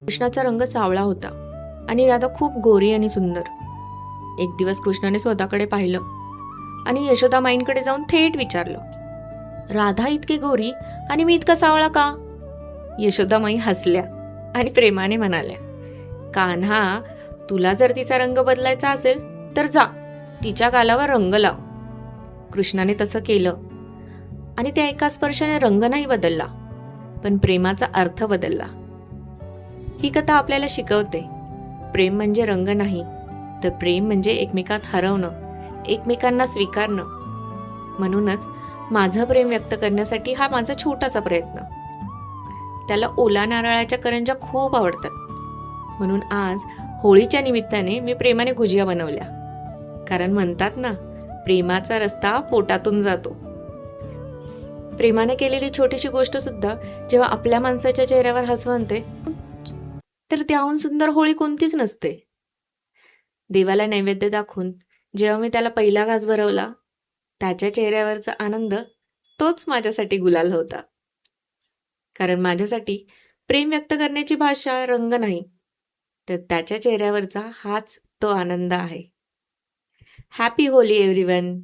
कृष्णाचा रंग सावळा होता आणि राधा खूप गोरी आणि सुंदर. एक दिवस कृष्णाने स्वतःकडे पाहिलं आणि यशोदामाईंकडे जाऊन थेट विचारलं, राधा इतकी गोरी आणि मी इतका सावळा का? यशोदामाई हसल्या आणि प्रेमाने म्हणाल्या, कान्हा, तुला जर तिचा रंग बदलायचा असेल तर जा, तिच्या गालावर रंग लाव. कृष्णाने तसं केलं आणि त्या एका स्पर्शाने रंग नाही बदलला, पण प्रेमाचा अर्थ बदलला. ही कथा आपल्याला शिकवते, प्रेम म्हणजे रंग नाही, तर प्रेम म्हणजे एकमेकात हरवणं, एकमेकांना स्वीकारणं. म्हणूनच माझं प्रेम व्यक्त करण्यासाठी हा माझा छोटासा प्रयत्न. त्याला ओला नारळाच्या करंज्या खूप आवडतात, म्हणून आज होळीच्या निमित्ताने मी प्रेमाने गुजिया बनवल्या. कारण म्हणतात ना, प्रेमाचा रस्ता पोटातून जातो. प्रेमाने केलेली छोटीशी गोष्ट सुद्धा जेव्हा आपल्या माणसाच्या चेहऱ्यावर हसू आणते, तर त्याहून सुंदर होळी कोणतीच नसते. देवाला नैवेद्य दाखवून जेव्हा मी त्याला पहिला घास भरवला, त्याच्या चेहऱ्यावरचा आनंद तोच माझ्यासाठी गुलाल होता. कारण माझ्यासाठी प्रेम व्यक्त करण्याची भाषा रंग नाही, तर त्याच्या चेहऱ्यावरचा हाच तो आनंद आहे. Happy Holy everyone.